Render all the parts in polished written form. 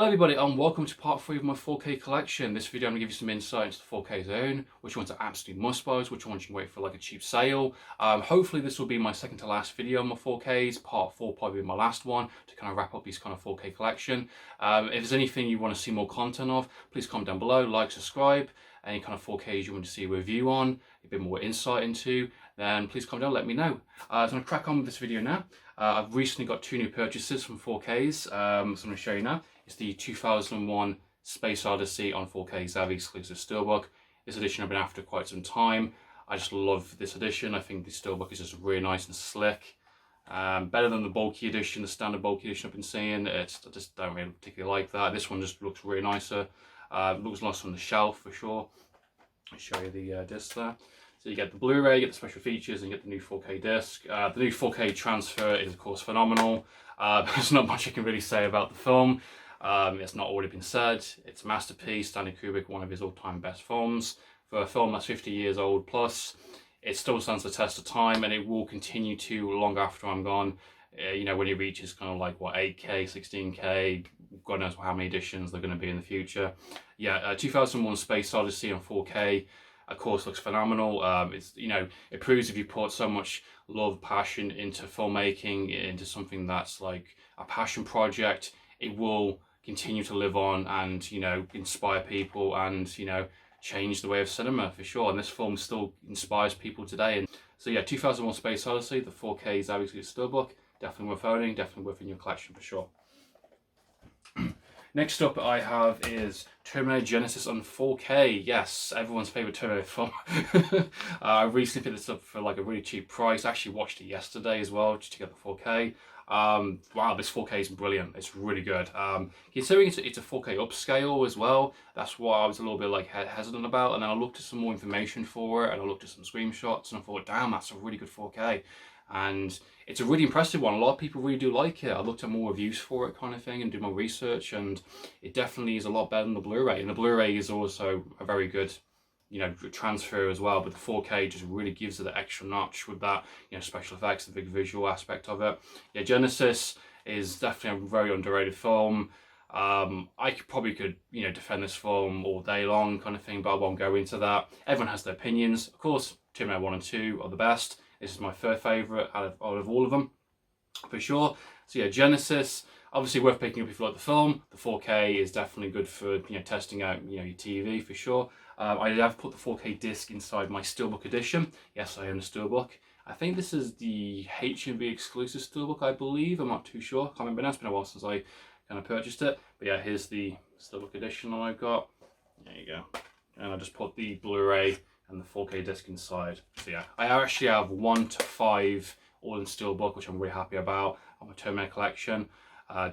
Hello everybody and welcome to part 3 of my 4K collection. This video I'm going to give you some insight into the 4K zone, which ones are absolutely must-buys, which ones you can wait for like a cheap sale. Hopefully this will be my second to last video on my 4Ks. Part 4 probably be my last one to kind of wrap up this kind of 4K collection. If there's anything you want to see more content of, please comment down below, like, subscribe. Any kind of 4Ks you want to see a review on, a bit more insight into, then please comment down, let me know. So I'm going to crack on with this video now. I've recently got 2 new purchases from 4Ks, so I'm going to show you now. It's the 2001 Space Odyssey on 4K Zavvi exclusive steelbook. This edition I've been after quite some time. I just love this edition. I think the steelbook is just really nice and slick. Better than the bulky edition, the standard bulky edition I've been seeing. I just don't really particularly like that. This one just looks really nicer. Looks nice on the shelf for sure. I'll show you the disc there. So you get the Blu-ray, you get the special features, and you get the new 4K disc. The new 4K transfer is of course phenomenal. There's not much I can really say about the film. It's not already been said. It's a masterpiece. Stanley Kubrick, one of his all-time best films. For a film that's 50 years old plus, it still stands the test of time, and it will continue to long after I'm gone. You know, when it reaches kind of like what, 8K, 16K, God knows how many editions they're going to be in the future. Yeah, 2001 Space Odyssey on 4K, of course, looks phenomenal. It's, you know, it proves if you put so much love, passion into filmmaking, into something that's like a passion project, it will continue to live on and, you know, inspire people and, you know, change the way of cinema for sure. And this film still inspires people today. And so yeah, 2001 Space Odyssey, the 4K Zavvi steelbook, definitely worth owning, definitely worth in your collection for sure. Next up I have is Terminator Genesis on 4K. Yes, everyone's favourite Terminator film. I recently picked this up for like a really cheap price. I actually watched it yesterday as well, just to get the 4K. Wow, this 4K is brilliant. It's really good. Considering it's a 4K upscale as well, that's why I was a little bit like hesitant about. And then I looked at some more information for it, and I looked at some screenshots, and I thought, damn, that's a really good 4K. And it's a really impressive one. A lot of people really do like it. I looked at more reviews for it kind of thing and did more research, and it definitely is a lot better than the Blu-ray. And the Blu-ray is also a very good, you know, transfer as well, but the 4K just really gives it the extra notch with that, you know, special effects, the big visual aspect of it. Yeah, Genesis is definitely a very underrated film. I could, you know, defend this film all day long kind of thing, but I won't go into that. Everyone has their opinions. Of course, Terminator 1 and 2 are the best. This is my third favourite out of all of them, for sure. So yeah, Genesis, obviously worth picking up if you like the film. The 4K is definitely good for, you know, testing out, you know, your TV for sure. I have put the 4K disc inside my Steelbook edition. Yes, I own a Steelbook. I think this is the H&V exclusive Steelbook, I believe. I'm not too sure. Can't remember now. It's been a while since I kind of purchased it. But yeah, here's the Steelbook edition that I've got. There you go. And I just put the Blu-ray and the 4K disc inside. So yeah, I actually have 1 to 5 all in Steelbook, which I'm really happy about on my Terminator collection.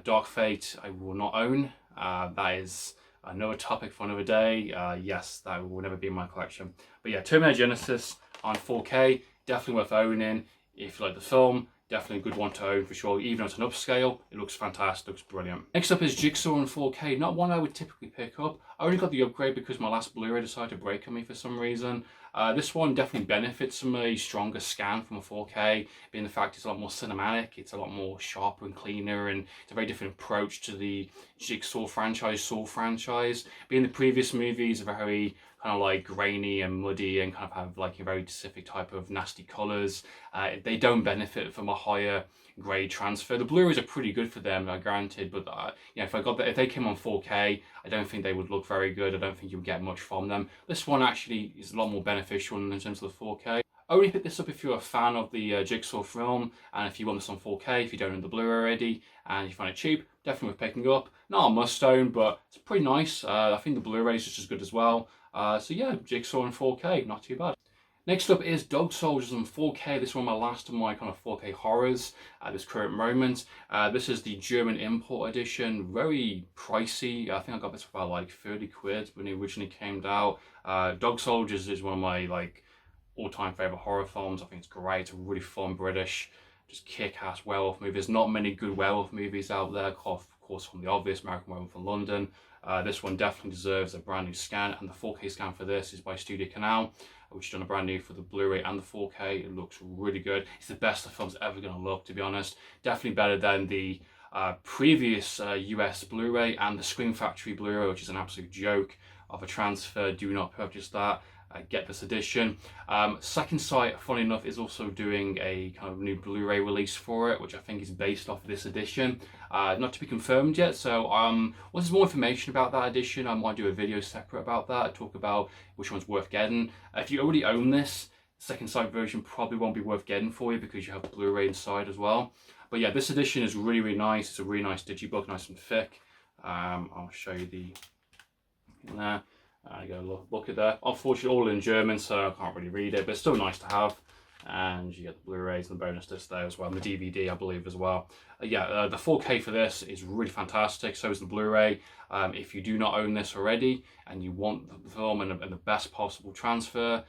Dark Fate I will not own. That is another topic for another day. Yes, that will never be in my collection. But yeah, Terminator Genesis on 4K, definitely worth owning. If you like the film, definitely a good one to own for sure. Even though it's an upscale, it looks fantastic, looks brilliant. Next up is Jigsaw on 4K. Not one I would typically pick up. I only got the upgrade because my last Blu-ray decided to break on me for some reason. This one definitely benefits from a stronger scan from a 4K, being the fact it's a lot more cinematic, it's a lot more sharper and cleaner, and it's a very different approach to the Jigsaw franchise, Saw franchise. Being the previous movies are very kind of like grainy and muddy and kind of have like a very specific type of nasty colours. They don't benefit from a higher grade transfer. The Blu-rays are pretty good for them, granted, but you know, if they came on 4K, I don't think they would look very good. I don't think you'll get much from them. This one actually is a lot more beneficial in terms of the 4K. Only pick this up if you're a fan of the Jigsaw film, and if you want this on 4K, if you don't own the Blu-ray already, and you find it cheap, definitely worth picking up. Not a must own, but it's pretty nice. I think the Blu-ray is just as good as well. So yeah, Jigsaw on 4K, not too bad. Next up is Dog Soldiers on 4K. This is one of my last of my kind of 4K horrors at this current moment. This is the German import edition, very pricey. I think I got this for about like 30 quid when it originally came out. Dog Soldiers is one of my like all-time favourite horror films. I think it's great. It's a really fun British, just kick-ass werewolf movie. There's not many good werewolf movies out there, of course from the obvious American Werewolf in London. This one definitely deserves a brand new scan, and the 4K scan for this is by Studio Canal, which is done a brand new for the Blu-ray and the 4K. It looks really good. It's the best the film's ever going to look, to be honest. Definitely better than the previous US Blu-ray and the Scream Factory Blu-ray, which is an absolute joke of a transfer. Do not purchase that. Get this edition. Second Sight, funny enough, is also doing a kind of new Blu-ray release for it, which I think is based off of this edition. Not to be confirmed yet, so once there's more information about that edition, I might do a video separate about that, talk about which one's worth getting. If you already own this, Second Sight version probably won't be worth getting for you because you have Blu-ray inside as well. But yeah, this edition is really, really nice. It's a really nice digibook, nice and thick. I'll show you the there. You go look at that. Unfortunately, all in German, so I can't really read it, but it's still nice to have. And you get the Blu-rays and the bonus disc there as well, and the DVD, I believe, as well. The 4K for this is really fantastic. So is the Blu-ray. If you do not own this already and you want the film and the best possible transfer,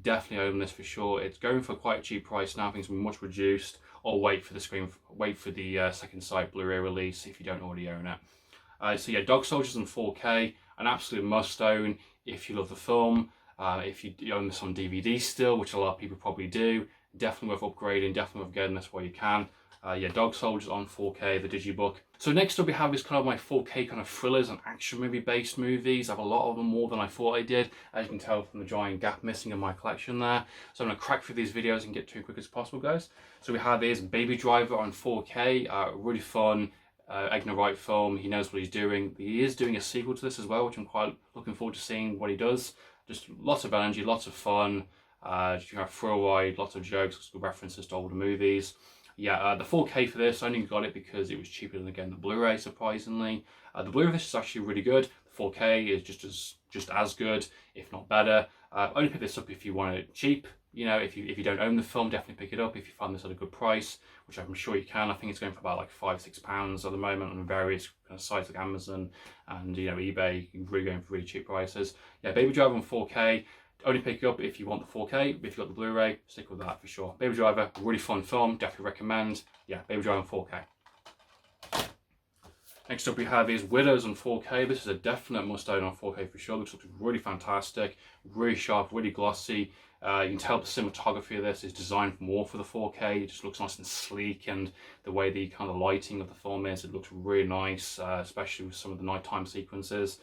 definitely own this for sure. It's going for quite a cheap price now. I think it's much reduced. Or wait for the Second Sight Blu-ray release if you don't already own it. So yeah, Dog Soldiers in 4K. An absolute must-own if you love the film. If you own this on DVD still, which a lot of people probably do, definitely worth upgrading, definitely worth getting this while you can. Yeah, Dog Soldiers on 4K, the digibook. So next up we have is kind of my 4K kind of thrillers and action movie based movies. I have a lot of them, more than I thought I did, as you can tell from the giant gap missing in my collection there. So I'm going to crack through these videos and get to as quick as possible, guys. So we have is Baby Driver on 4K, really fun. Edgar Wright film. He knows what he's doing. He is doing a sequel to this as well, which I'm quite looking forward to seeing what he does. Just lots of energy, lots of fun. You have throw ride, lots of jokes, lots of references to older movies. Yeah, the 4K for this, I only got it because it was cheaper than, again, the Blu-ray, surprisingly. The Blu-ray is actually really good. The 4K is just as good, if not better. Only pick this up if you want it cheap. You know, if you don't own the film, definitely pick it up if you find this at a good price, which I'm sure you can. I think it's going for about like £5-6 at the moment on various kind of sites like Amazon and eBay. You can really go for really cheap prices. Yeah, Baby Driver on 4K. Only pick it up if you want the 4K. If you've got the Blu-ray, stick with that for sure. Baby Driver, really fun film. Definitely recommend. Yeah, Baby Driver on 4K. Next up we have is Widows on 4K. This is a definite must-own on 4K for sure. This looks really fantastic, really sharp, really glossy. You can tell the cinematography of this is designed more for the 4K. It just looks nice and sleek, and the way the kind of lighting of the film is, it looks really nice, especially with some of the nighttime sequences.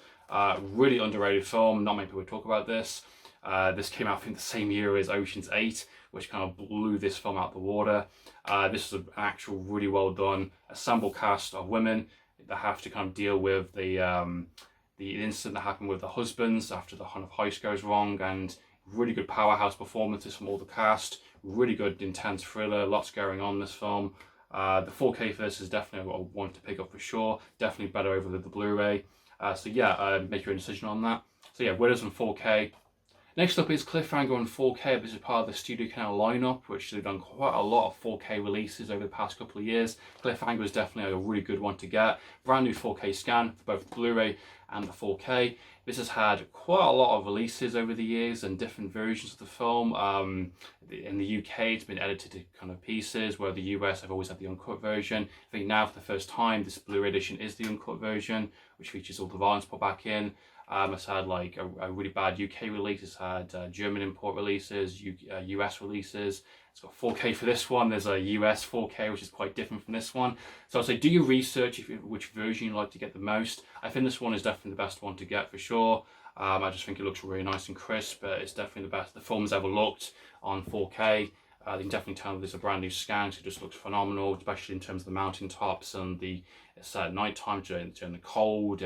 Really underrated film. Not many people talk about this. This came out, I think, the same year as Ocean's 8, which kind of blew this film out the water. This is an actual really well done assembled cast of women that have to kind of deal with the incident that happened with the husbands after the kind of heist goes wrong, and really good powerhouse performances from all the cast. Really good intense thriller, lots going on in this film. The 4K for this is definitely what I want to pick up for sure. Definitely better over the Blu-ray. So yeah, make your own decision on that. So yeah, Widows on 4K. Next up is Cliffhanger on 4K. This is part of the Studio Canal lineup, which they've done quite a lot of 4K releases over the past couple of years. Cliffhanger is definitely a really good one to get. Brand new 4K scan for both Blu-ray and the 4K. This has had quite a lot of releases over the years and different versions of the film. In the UK, it's been edited to kind of pieces, where the US have always had the uncut version. I think now for the first time, this Blu-ray edition is the uncut version, which features all the violence put back in. It's had like a really bad UK release. It's had German import releases, US releases. It's got 4K for this one. There's a US 4K, which is quite different from this one. So I'd say do your research which version you like to get the most. I think this one is definitely the best one to get for sure. I just think it looks really nice and crisp. It's definitely the best the film's ever looked on 4K. You can definitely tell there's a brand new scan, so it just looks phenomenal, especially in terms of the mountain tops and it's at night time during the cold.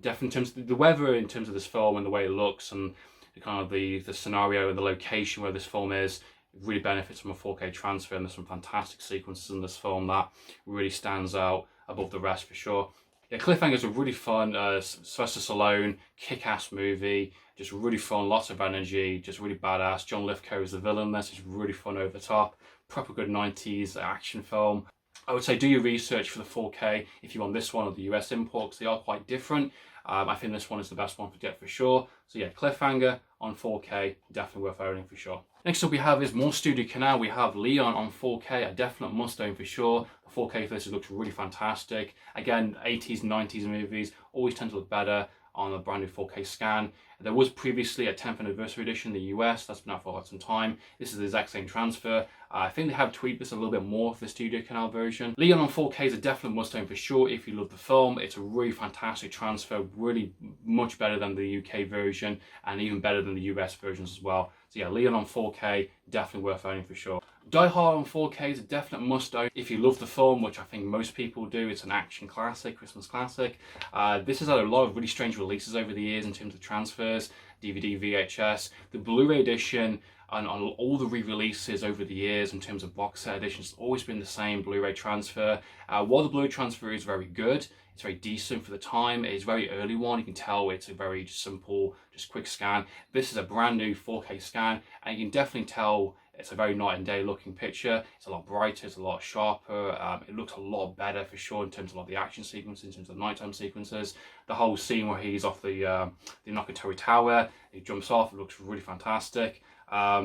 Definitely in terms of the weather, in terms of this film and the way it looks, and the kind of the scenario and the location where this film is, it really benefits from a 4K transfer. And there's some fantastic sequences in this film that really stands out above the rest for sure. Yeah, Cliffhanger is a really fun Sylvester Stallone kick-ass movie. Just really fun, lots of energy, just really badass. John Lithgow is the villain. This is really fun over the top. Proper good 90s action film. I would say do your research for the 4K if you want this one or the US import, because they are quite different. I think this one is the best one to get for sure. So yeah, Cliffhanger on 4K, definitely worth owning for sure. Next up we have is more Studio Canal. We have Leon on 4K, a definite must own for sure. The 4K for this looks really fantastic. Again, 80s and 90s movies always tend to look better on a brand new 4K scan. There was previously a 10th anniversary edition in the US, that's been out for quite some time. This is the exact same transfer. I think they have tweaked this a little bit more for the Studio Canal version. Leon on 4K is a definite must-own for sure if you love the film. It's a really fantastic transfer, really much better than the UK version and even better than the US versions as well. So yeah, Leon on 4K, definitely worth owning for sure. Die Hard on 4K is a definite must-own if you love the film, which I think most people do. It's an action classic, Christmas classic. This has had a lot of really strange releases over the years in terms of transfers, DVD, VHS. The Blu-ray edition and on all the re-releases over the years in terms of box set editions, it's always been the same Blu-ray transfer. While the Blu-ray transfer is very good, it's very decent for the time, it's a very early one, you can tell it's a very simple, just quick scan. This is a brand new 4K scan, and you can definitely tell it's a very night and day looking picture. It's a lot brighter, it's a lot sharper, it looks a lot better for sure in terms of like the action sequences, in terms of nighttime sequences. The whole scene where he's off the Nakatomi Tower, he jumps off, it looks really fantastic.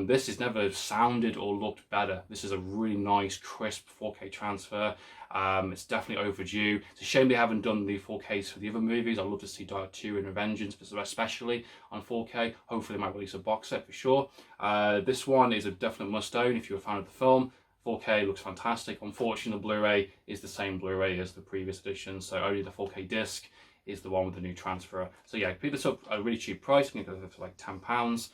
This has never sounded or looked better. This is a really nice, crisp 4K transfer. It's definitely overdue. It's a shame they haven't done the 4Ks for the other movies. I'd love to see Die Hard 2 and Revengeance, especially on 4K. Hopefully they might release a box set for sure. This one is a definite must-own if you're a fan of the film. 4K looks fantastic. Unfortunately, the Blu-ray is the same Blu-ray as the previous edition, so only the 4K disc is the one with the new transfer. So yeah, pick this up at a really cheap price. You can get it for like £10.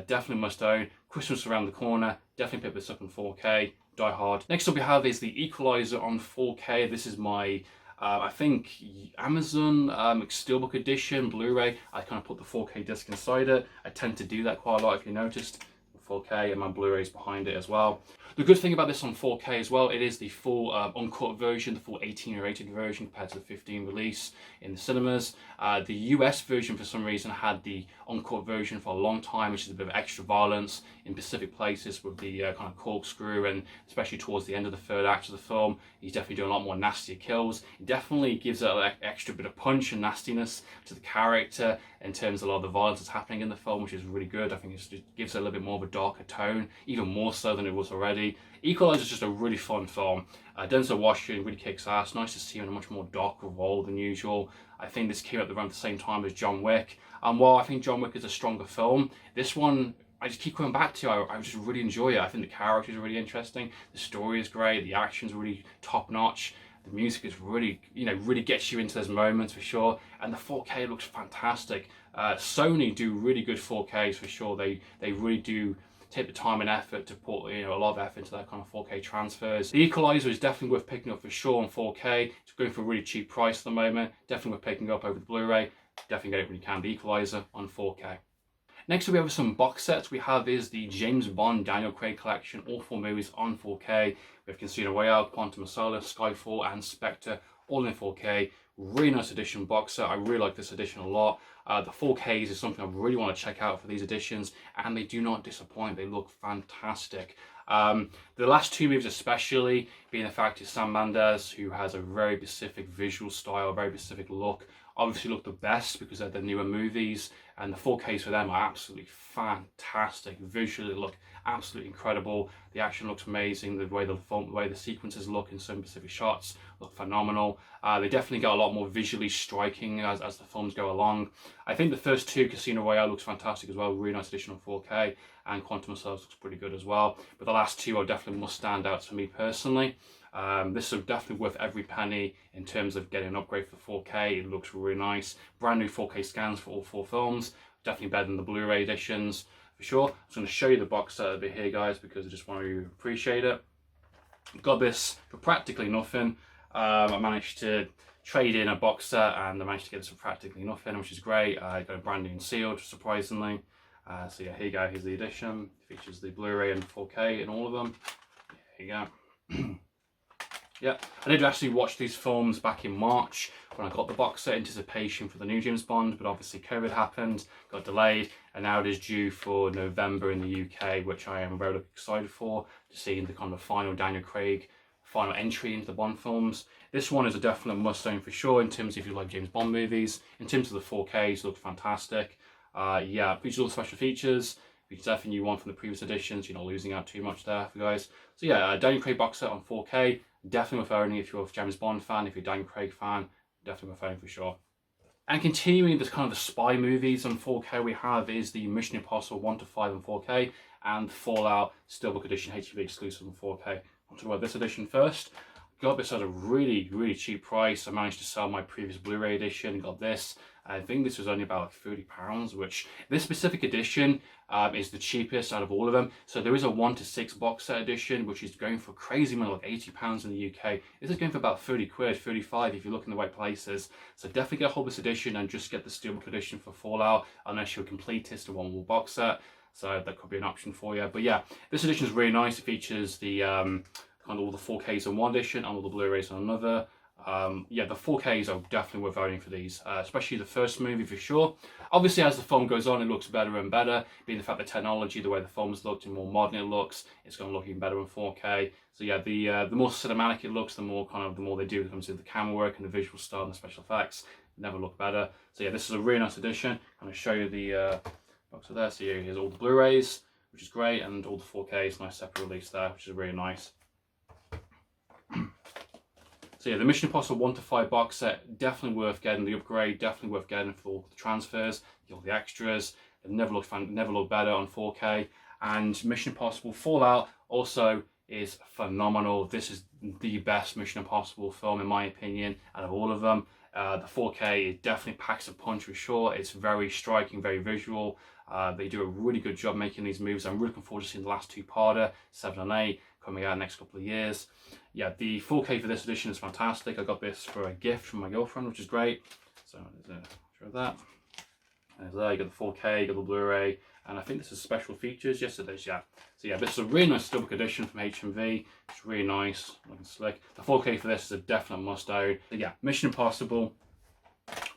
Definitely must own. Christmas around the corner. Definitely pick this up in 4K. Die Hard. Next up we have is the Equalizer on 4K. This is my, I think, Amazon Steelbook edition Blu-ray. I kind of put the 4K disc inside it. I tend to do that quite a lot if you noticed. 4K and my Blu-rays behind it as well. The good thing about this on 4K as well, it is the full uncut version, the full 18 rated version compared to the 15 release in the cinemas. The US version for some reason had the uncut version for a long time, which is a bit of extra violence in specific places with the kind of corkscrew, and especially towards the end of the third act of the film, he's definitely doing a lot more nastier kills. It definitely gives it an extra bit of punch and nastiness to the character in terms of a lot of the violence that's happening in the film, which is really good. I think it just gives it a little bit more of a darker tone, even more so than it was already. Equalizer is just a really fun film. Denzel Washington really kicks ass. Nice to see him in a much more darker role than usual. I think this came out around the same time as John Wick. And while I think John Wick is a stronger film, this one I just keep coming back to. I just really enjoy it. I think the characters are really interesting. The story is great. The action's really top notch. The music is really, really gets you into those moments for sure. And the 4K looks fantastic. Sony do really good 4Ks for sure. They really do take the time and effort to put a lot of effort into that kind of 4K transfers. The Equalizer is definitely worth picking up for sure on 4K. It's going for a really cheap price at the moment. Definitely worth picking up over the Blu-ray. Definitely get it when you can. The Equalizer on 4K. Next up we have some box sets. We have is the James Bond Daniel Craig collection, all 4 movies on 4K. We have Casino Royale, Quantum of Solace, Skyfall and Spectre, all in 4K. Really nice edition box set. I really like this edition a lot. The 4Ks is something I really want to check out for these editions, and they do not disappoint. They look fantastic. The last 2 movies especially, being the fact is Sam Mendes, who has a very specific visual style, a very specific look, obviously look the best because they're the newer movies, and the 4Ks for them are absolutely fantastic. Visually look absolutely incredible. The action looks amazing. The way the sequences look in some specific shots look phenomenal. They definitely get a lot more visually striking as the films go along. I think the first 2, Casino Royale looks fantastic as well. Really nice edition on 4K, and Quantum of Solace looks pretty good as well. But the last 2 are definitely must stand out for me personally. This is definitely worth every penny in terms of getting an upgrade for 4K. It looks really nice. Brand new 4K scans for all 4 films. Definitely better than the Blu-ray editions for sure. I'm just going to show you the box set a bit here, guys, because I just want to appreciate it. Got this for practically nothing. I managed to trade in a box set and I managed to get this for practically nothing, which is great. I got a brand new and sealed, surprisingly. So yeah, here you go. Here's the edition. It features the Blu-ray and 4K in all of them. Here you go. Yeah, I did actually watch these films back in March when I got the box set, anticipation for the new James Bond, but obviously COVID happened, got delayed, and now it is due for November in the UK, which I am very excited for, to see the kind of final Daniel Craig final entry into the Bond films. This one is a definite must-own for sure in terms of if you like James Bond movies. In terms of the 4Ks, look fantastic. Yeah, features all the special features. Features everything you want from the previous editions. You're not losing out too much there for guys. So yeah, Daniel Craig box set on 4K. Definitely worth owning if you're a James Bond fan. If you're a Daniel Craig fan, definitely worth owning for sure. And continuing this kind of the spy movies on 4K we have is the Mission Impossible 1 to 5 on 4K and Fallout Steelbook Edition HTV exclusive on 4K. I'll talk about this edition first. Got this at a really cheap price. I managed to sell my previous Blu-ray edition, got this. I think this was only about like £30, which this specific edition is the cheapest out of all of them. So there is a 1 to 6 box set edition, which is going for crazy money, like £80 in the UK. This is going for about 30 quid, 35 if you look in the right places. So definitely get a hold of this edition and just get the Steelbook edition for Fallout, unless you're a completist or one more box set. So that could be an option for you. But yeah, this edition is really nice. It features the kind of all the 4Ks on one edition and all the Blu-rays on another. Yeah, the 4Ks are definitely worth owning for these, especially the first movie for sure. Obviously, as the film goes on, it looks better and better. Being the fact the technology, the way the film's looked, and more modern it looks, it's going to look even better in 4K. So yeah, the more cinematic it looks, the more they do when it comes to the camera work and the visual style and the special effects. Never look better. So yeah, this is a really nice edition. I'm going to show you the box of there. So here's all the Blu-rays, which is great, and all the 4Ks, nice separate release there, which is really nice. So yeah, the Mission Impossible 1 to 5 box set, definitely worth getting the upgrade, definitely worth getting for all the transfers, all the extras. It never looked better on 4K. And Mission Impossible Fallout also is phenomenal. This is the best Mission Impossible film in my opinion out of all of them. The 4K, it definitely packs a punch for sure. It's very striking, very visual. They do a really good job making these movies. I'm really looking forward to seeing the last two-parter, 7 and 8, coming out in the next couple of years. Yeah, the 4K for this edition is fantastic. I got this for a gift from my girlfriend, which is great. So there's a picture of that. There's there, you got the 4K, you got the Blu-ray, and I think this is special features. Yes, it is, yeah. So yeah, this is a really nice Steelbook edition from HMV. It's really nice, looking slick. The 4K for this is a definite must-own. So yeah, Mission Impossible,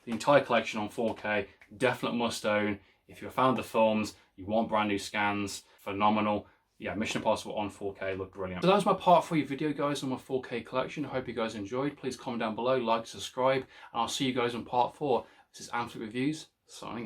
the entire collection on 4K, definite must-own. If you're a fan of the films, you want brand new scans, phenomenal. Yeah, Mission Impossible on 4K looked brilliant. So that was my part 3 video, guys, on my 4K collection. I hope you guys enjoyed. Please comment down below, like, subscribe, and I'll see you guys on part 4. This is Amphlett Reviews, signing out.